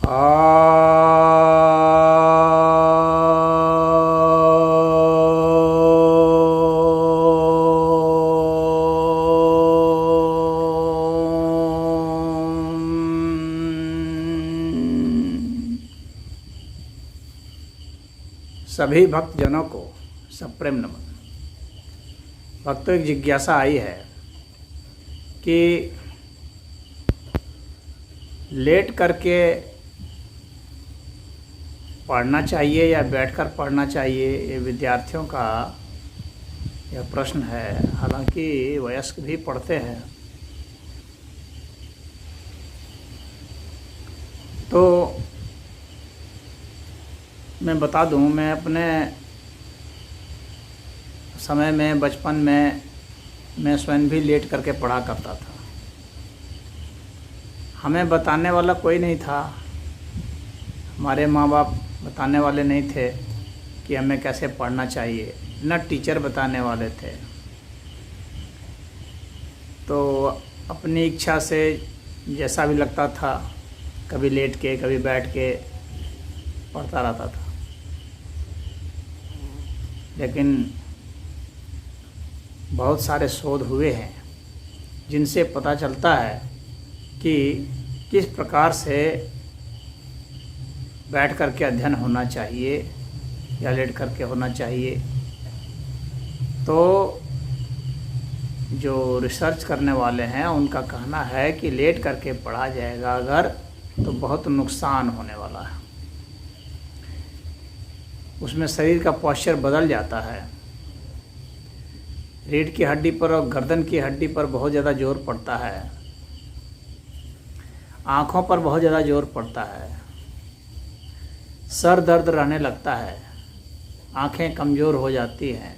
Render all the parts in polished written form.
सभी भक्तजनों को सप्रेम नमन। भक्तों, एक जिज्ञासा आई है कि लेट करके पढ़ना चाहिए या बैठकर पढ़ना चाहिए, ये विद्यार्थियों का यह प्रश्न है। हालांकि वयस्क भी पढ़ते हैं। तो मैं बता दूं, मैं अपने समय में, बचपन में मैं स्वयं भी लेट करके पढ़ा करता था। हमें बताने वाला कोई नहीं था, हमारे माँ बाप बताने वाले नहीं थे कि हमें कैसे पढ़ना चाहिए, न टीचर बताने वाले थे। तो अपनी इच्छा से जैसा भी लगता था, कभी लेट के कभी बैठ के पढ़ता रहता था। लेकिन बहुत सारे शोध हुए हैं जिनसे पता चलता है कि किस प्रकार से बैठ कर के अध्ययन होना चाहिए या लेट करके होना चाहिए। तो जो रिसर्च करने वाले हैं उनका कहना है कि लेट करके पढ़ा जाएगा अगर, तो बहुत नुकसान होने वाला है। उसमें शरीर का पोस्चर बदल जाता है। रीढ़ की हड्डी पर और गर्दन की हड्डी पर बहुत ज़्यादा जोर पड़ता है। आँखों पर बहुत ज़्यादा जोर पड़ता है। सर दर्द रहने लगता है। आँखें कमज़ोर हो जाती हैं।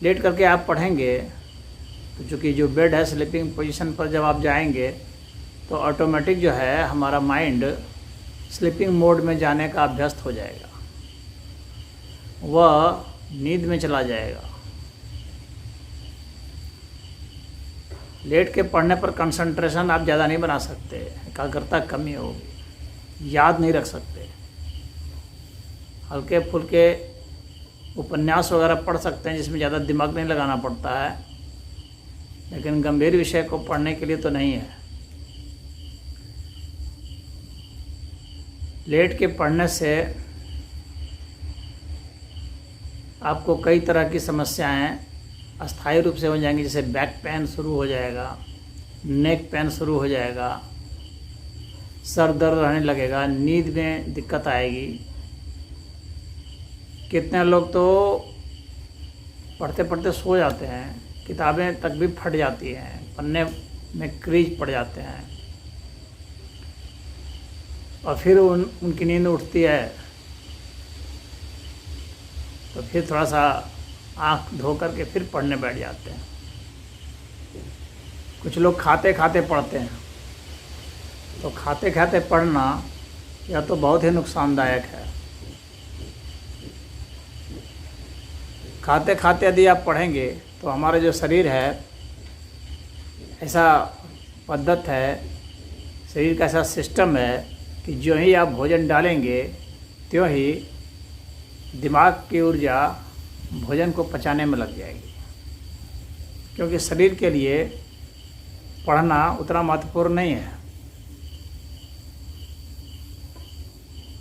लेट करके आप पढ़ेंगे तो चूँकि जो बेड है, स्लीपिंग पोजीशन पर जब आप जाएंगे तो ऑटोमेटिक जो है हमारा माइंड स्लीपिंग मोड में जाने का अभ्यस्त हो जाएगा, वह नींद में चला जाएगा। लेट के पढ़ने पर कंसंट्रेशन आप ज़्यादा नहीं बना सकते, एकाग्रता कमी होगी, याद नहीं रख सकते। हल्के फुल्के उपन्यास वगैरह पढ़ सकते हैं जिसमें ज़्यादा दिमाग नहीं लगाना पड़ता है, लेकिन गंभीर विषय को पढ़ने के लिए तो नहीं है। लेट के पढ़ने से आपको कई तरह की समस्याएं अस्थायी रूप से हो जाएंगी। जैसे बैक पेन शुरू हो जाएगा, नेक पेन शुरू हो जाएगा, सर दर्द रहने लगेगा, नींद में दिक्कत आएगी। कितने लोग तो पढ़ते पढ़ते सो जाते हैं, किताबें तक भी फट जाती हैं, पन्ने में क्रीज पड़ जाते हैं, और फिर उनकी नींद उठती है तो फिर थोड़ा सा आँख धो करके फिर पढ़ने बैठ जाते हैं। कुछ लोग खाते खाते पढ़ते हैं। तो खाते खाते पढ़ना या तो बहुत ही नुकसानदायक है। खाते खाते यदि आप पढ़ेंगे तो हमारा जो शरीर है, ऐसा पद्धत है, शरीर का ऐसा सिस्टम है कि जो ही आप भोजन डालेंगे त्यों ही दिमाग की ऊर्जा भोजन को पचाने में लग जाएगी। क्योंकि शरीर के लिए पढ़ना उतना महत्वपूर्ण नहीं है।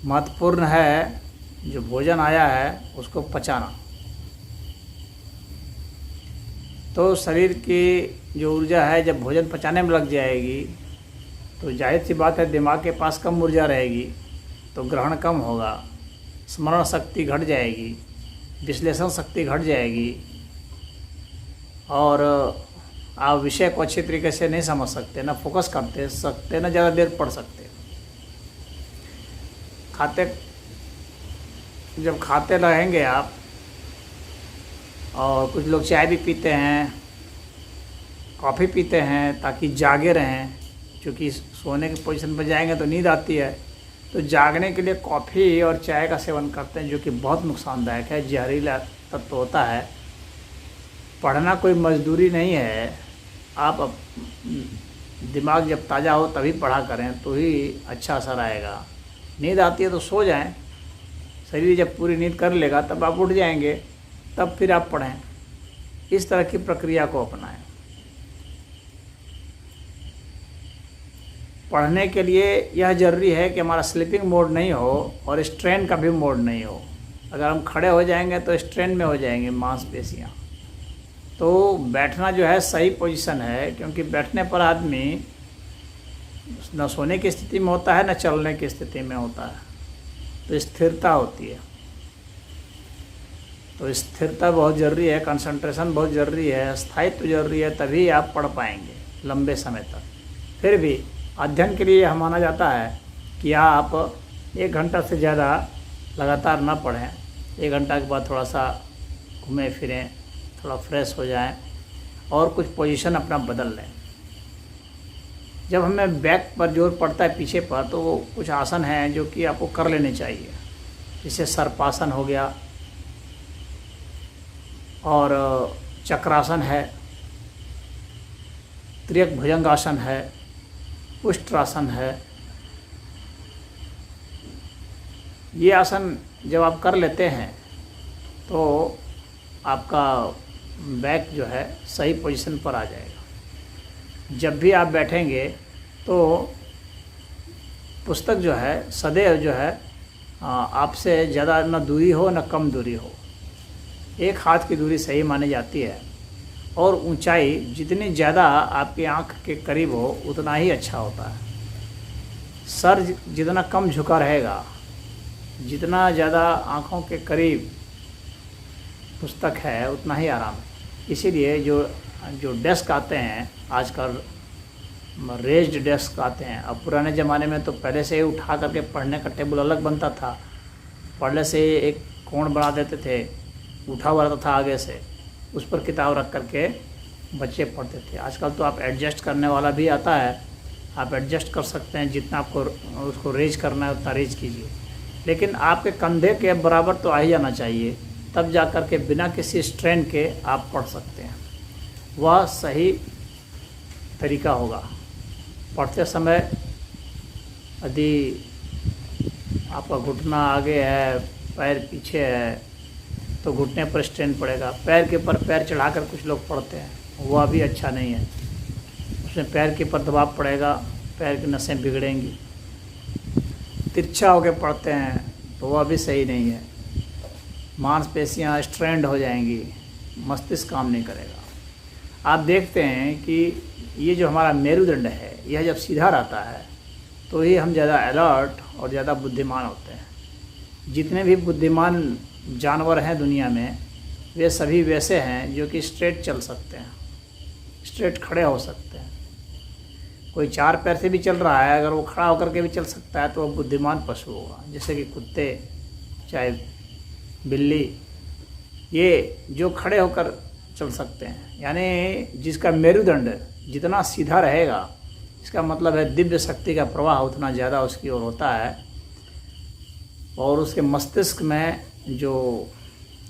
महत्वपूर्ण है जो भोजन आया है उसको पचाना। तो शरीर की जो ऊर्जा है जब भोजन पचाने में लग जाएगी तो जाहिर सी बात है दिमाग के पास कम ऊर्जा रहेगी, तो ग्रहण कम होगा, स्मरण शक्ति घट जाएगी, विश्लेषण शक्ति घट जाएगी, और आप विषय को अच्छी तरीके से नहीं समझ सकते, ना फोकस करते सकते, ना ज़्यादा देर पढ़ सकते। जब खाते रहेंगे आप, और कुछ लोग चाय भी पीते हैं, कॉफ़ी पीते हैं ताकि जागे रहें, क्योंकि सोने की पोजीशन पर जाएंगे तो नींद आती है, तो जागने के लिए कॉफ़ी और चाय का सेवन करते हैं, जो कि बहुत नुकसानदायक है, जहरीला तत्व होता है। पढ़ना कोई मजदूरी नहीं है। आप दिमाग जब ताज़ा हो तभी पढ़ा करें तो ही अच्छा असर आएगा। नींद आती है तो सो जाएं, शरीर जब पूरी नींद कर लेगा तब आप उठ जाएंगे, तब फिर आप पढ़ें। इस तरह की प्रक्रिया को अपनाएं। पढ़ने के लिए यह ज़रूरी है कि हमारा स्लीपिंग मोड नहीं हो और स्ट्रेन का भी मोड नहीं हो। अगर हम खड़े हो जाएंगे तो स्ट्रेन में हो जाएंगे मांसपेशियाँ। तो बैठना जो है सही पोजीशन है, क्योंकि बैठने पर आदमी न सोने की स्थिति में होता है न चलने की स्थिति में होता है, तो स्थिरता होती है। तो स्थिरता बहुत ज़रूरी है, कंसंट्रेशन बहुत ज़रूरी है, स्थायित्व ज़रूरी है, तभी आप पढ़ पाएंगे लंबे समय तक। फिर भी अध्ययन के लिए यह माना जाता है कि आप 1 घंटा से ज़्यादा लगातार ना पढ़ें। 1 घंटा के बाद थोड़ा सा घूमें फिरें, थोड़ा फ्रेश हो जाएं और कुछ पोजीशन अपना बदल लें। जब हमें बैक पर जोर पड़ता है पीछे पर, तो वो कुछ आसन हैं जो कि आपको कर लेने चाहिए। जैसे सर्पासन हो गया और चक्रासन है, त्रियक भुजंगासन है, उष्ट्रासन है। ये आसन जब आप कर लेते हैं तो आपका बैक जो है सही पोजीशन पर आ जाएगा। जब भी आप बैठेंगे तो पुस्तक जो है सदैव जो है आपसे ज़्यादा न दूरी हो न कम दूरी हो। 1 हाथ की दूरी सही मानी जाती है, और ऊंचाई जितनी ज़्यादा आपकी आँख के करीब हो उतना ही अच्छा होता है। सर जितना कम झुका रहेगा, जितना ज़्यादा आँखों के करीब पुस्तक है, उतना ही आराम है। इसीलिए जो डेस्क आते हैं आजकल, रेज्ड डेस्क आते हैं। अब पुराने ज़माने में तो पहले से ही उठा करके पढ़ने का टेबल अलग बनता था, पढ़ने से एक कोण बना देते थे, उठा हुआ रहता था आगे से, उस पर किताब रख करके बच्चे पढ़ते थे। आजकल तो आप एडजस्ट करने वाला भी आता है, आप एडजस्ट कर सकते हैं, जितना आपको उसको रेज करना है उतना रेज कीजिए, लेकिन आपके कंधे के बराबर तो आ ही जाना चाहिए, तब जा कर के बिना किसी स्ट्रेन के आप पढ़ सकते हैं। वह सही तरीका होगा। पढ़ते समय यदि आपका घुटना आगे है, पैर पीछे है, तो घुटने पर स्ट्रेन पड़ेगा। पैर के ऊपर पैर चढ़ाकर कुछ लोग पढ़ते हैं, वह भी अच्छा नहीं है। उसमें पैर के ऊपर दबाव पड़ेगा, पैर की नसें बिगड़ेंगी। तिरछा होकर पढ़ते हैं तो वह भी सही नहीं है, मांसपेशियाँ स्ट्रेंड हो जाएंगी, मस्तिष्क काम नहीं करेगा। आप देखते हैं कि ये जो हमारा मेरुदंड है, यह जब सीधा रहता है तो ही हम ज़्यादा अलर्ट और ज़्यादा बुद्धिमान होते हैं। जितने भी बुद्धिमान जानवर हैं दुनिया में, वे सभी वैसे हैं जो कि स्ट्रेट चल सकते हैं, स्ट्रेट खड़े हो सकते हैं। कोई 4 पैर से भी चल रहा है, अगर वो खड़ा होकर के भी चल सकता है तो वो बुद्धिमान पशु होगा। जैसे कि कुत्ते, चाहे बिल्ली, ये जो खड़े होकर चल सकते हैं, यानी जिसका मेरुदंड जितना सीधा रहेगा, इसका मतलब है दिव्य शक्ति का प्रवाह उतना ज़्यादा उसकी ओर होता है, और उसके मस्तिष्क में जो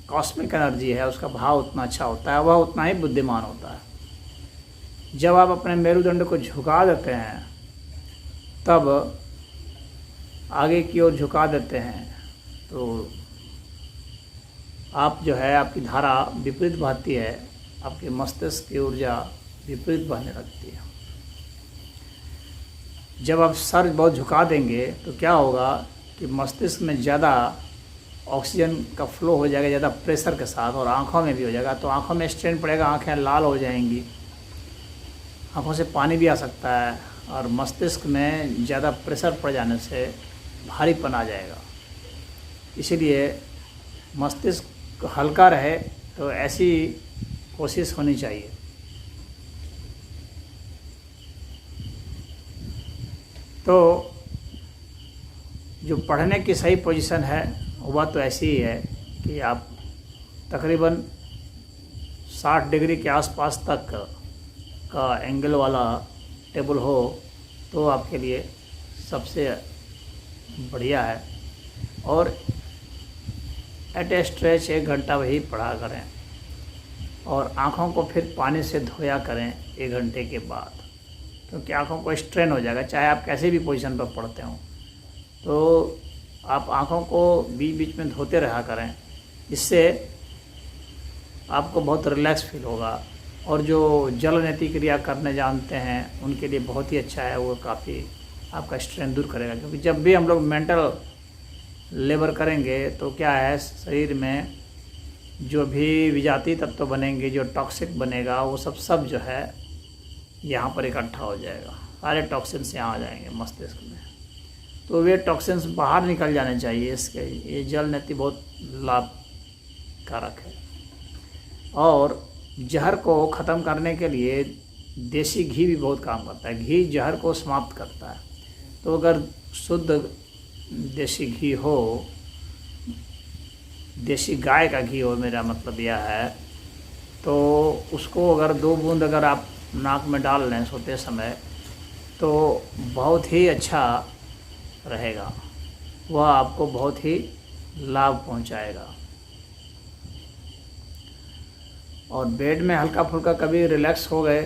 कॉस्मिक एनर्जी है उसका भाव उतना अच्छा होता है, वह उतना ही बुद्धिमान होता है। जब आप अपने मेरुदंड को झुका देते हैं, तब आगे की ओर झुका देते हैं, तो आप जो है आपकी धारा विपरीत बहती है, आपके मस्तिष्क की ऊर्जा विपरीत बहने लगती है। जब आप सर बहुत झुका देंगे तो क्या होगा कि मस्तिष्क में ज़्यादा ऑक्सीजन का फ्लो हो जाएगा, ज़्यादा प्रेशर के साथ, और आँखों में भी हो जाएगा, तो आँखों में स्ट्रेन पड़ेगा, आँखें लाल हो जाएंगी, आँखों से पानी भी आ सकता है, और मस्तिष्क में ज़्यादा प्रेशर पड़ जाने से भारीपन आ जाएगा। इसीलिए मस्तिष्क हल्का रहे तो ऐसी कोशिश होनी चाहिए। तो जो पढ़ने की सही पोजीशन है वह तो ऐसी ही है कि आप तकरीबन 60 डिग्री के आसपास तक का एंगल वाला टेबल हो तो आपके लिए सबसे बढ़िया है। और एट ए स्ट्रेच 1 घंटा वही पढ़ा करें, और आँखों को फिर पानी से धोया करें 1 घंटे के बाद। क्योंकि आँखों को स्ट्रेन हो जाएगा, चाहे आप कैसे भी पोजीशन पर पढ़ते हो। तो आप आँखों को बीच बीच में धोते रहा करें, इससे आपको बहुत रिलैक्स फील होगा। और जो जल नेति क्रिया करने जानते हैं उनके लिए बहुत ही अच्छा है, वो काफ़ी आपका स्ट्रेन दूर करेगा। क्योंकि जब भी हम लोग मेंटल लेबर करेंगे तो क्या है, शरीर में जो भी विजातीय तत्व बनेंगे, जो टॉक्सिक बनेगा, वो सब जो है यहाँ पर इकट्ठा हो जाएगा। सारे टॉक्सिन्स यहाँ आ जाएंगे मस्तिष्क में, तो वे टॉक्सिन्स बाहर निकल जाने चाहिए। इसके ये जल नेति बहुत लाभकारक है। और जहर को ख़त्म करने के लिए देसी घी भी बहुत काम करता है। घी जहर को समाप्त करता है। तो अगर शुद्ध देसी घी हो, देसी गाय का घी हो, मेरा मतलब यह है, तो उसको अगर 2 बूंद अगर आप नाक में डाल लें सोते समय, तो बहुत ही अच्छा रहेगा। वह आपको बहुत ही लाभ पहुंचाएगा। और बेड में हल्का फुल्का कभी रिलैक्स हो गए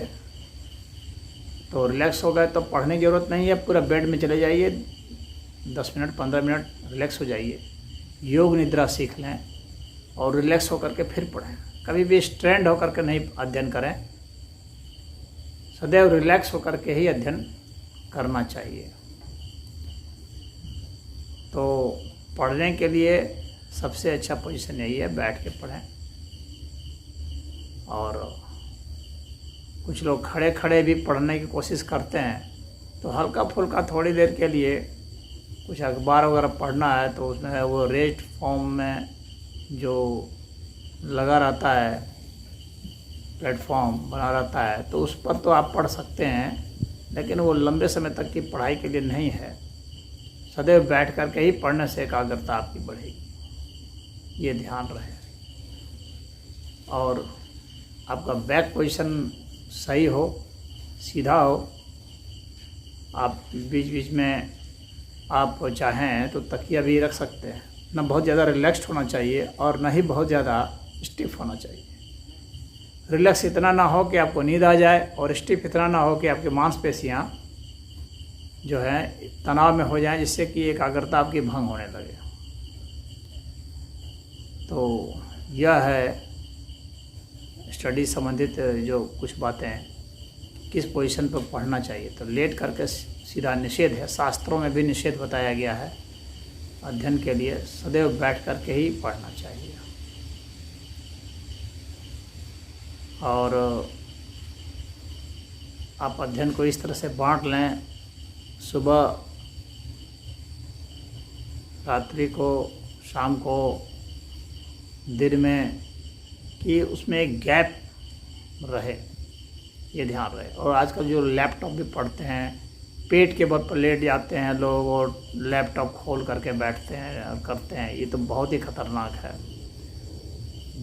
तो पढ़ने की ज़रूरत नहीं है, पूरा बेड में चले जाइए, 10 मिनट 15 मिनट रिलैक्स हो जाइए, योग निद्रा सीख लें और रिलैक्स होकर के फिर पढ़ें। कभी भी स्ट्रेंड होकर के नहीं अध्ययन करें, सदैव रिलैक्स होकर के ही अध्ययन करना चाहिए। तो पढ़ने के लिए सबसे अच्छा पोजीशन यही है, बैठ के पढ़ें। और कुछ लोग खड़े खड़े भी पढ़ने की कोशिश करते हैं, तो हल्का फुल्का थोड़ी देर के लिए कुछ अखबार वगैरह पढ़ना है, तो उसमें वो रेस्ट फॉर्म में जो लगा रहता है, प्लेटफॉर्म बना रहता है, तो उस पर तो आप पढ़ सकते हैं, लेकिन वो लंबे समय तक की पढ़ाई के लिए नहीं है। सदैव बैठ कर के ही पढ़ने से एकाग्रता आपकी बढ़ेगी, ये ध्यान रहे। और आपका बैक पोजीशन सही हो, सीधा हो। आप बीच बीच में आप चाहें तो तकिया भी रख सकते हैं। ना बहुत ज़्यादा रिलैक्स्ड होना चाहिए और ना ही बहुत ज़्यादा स्टिफ होना चाहिए। रिलैक्स इतना ना हो कि आपको नींद आ जाए, और स्टिफ इतना ना हो कि आपकी मांसपेशियाँ जो है तनाव में हो जाएं, जिससे कि एकाग्रता आपकी भंग होने लगे। तो यह है स्टडी संबंधित जो कुछ बातें, किस पोजीशन पर पढ़ना चाहिए। तो लेट करके सीधा निषेध है, शास्त्रों में भी निषेध बताया गया है। अध्ययन के लिए सदैव बैठ करके ही पढ़ना चाहिए। और आप अध्ययन को इस तरह से बांट लें, सुबह, रात्रि को, शाम को, दिन में, कि उसमें एक गैप रहे, ये ध्यान रहे। और आजकल जो लैपटॉप भी पढ़ते हैं, पेट के बल पर लेट जाते हैं लोग और लैपटॉप खोल करके बैठते हैं और करते हैं, ये तो बहुत ही खतरनाक है।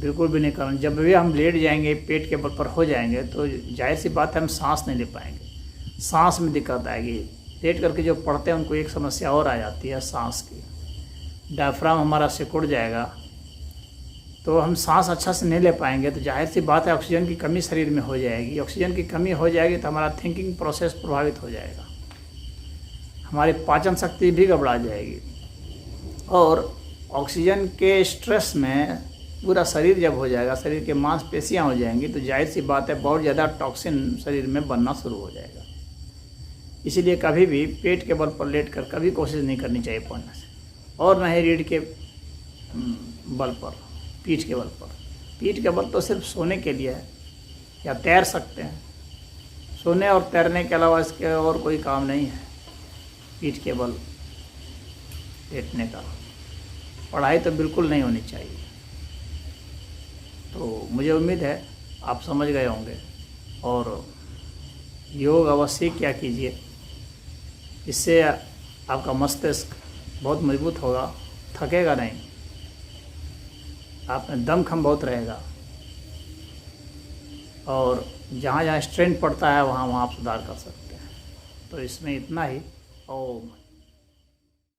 बिल्कुल भी नहीं करना। जब भी हम लेट जाएंगे, पेट के बल पर हो जाएंगे, तो जाहिर सी बात है हम सांस नहीं ले पाएंगे, सांस में दिक्कत आएगी। लेट करके जो पढ़ते हैं उनको एक समस्या और आ जाती है सांस की, डायफ्राम हमारा सिकुड़ जाएगा, तो हम सांस अच्छा से नहीं ले पाएंगे। तो जाहिर सी बात है ऑक्सीजन की कमी शरीर में हो जाएगी। ऑक्सीजन की कमी हो जाएगी तो हमारा थिंकिंग प्रोसेस प्रभावित हो जाएगा, हमारी पाचन शक्ति भी गड़बड़ा जाएगी। और ऑक्सीजन के स्ट्रेस में पूरा शरीर जब हो जाएगा, शरीर के मांसपेशियाँ हो जाएंगी, तो जाहिर सी बात है बहुत ज़्यादा टॉक्सिन शरीर में बनना शुरू हो जाएगा। इसीलिए कभी भी पेट के बल पर लेट कर कभी कोशिश नहीं करनी चाहिए पढ़ने से, और न ही रीढ़ के बल पर, पीठ के बल पर। पीठ के बल तो सिर्फ सोने के लिए है, या तैर सकते हैं। सोने और तैरने के अलावा इसके और कोई काम नहीं है पीठ के बल लेटने का। पढ़ाई तो बिल्कुल नहीं होनी चाहिए। तो मुझे उम्मीद है आप समझ गए होंगे, और योग अवश्य क्या कीजिए, इससे आपका मस्तिष्क बहुत मजबूत होगा, थकेगा नहीं, आप में दमखम बहुत रहेगा, और जहाँ जहाँ स्ट्रेन पड़ता है वहाँ वहाँ आप सुधार कर सकते हैं। तो इसमें इतना ही। ओम।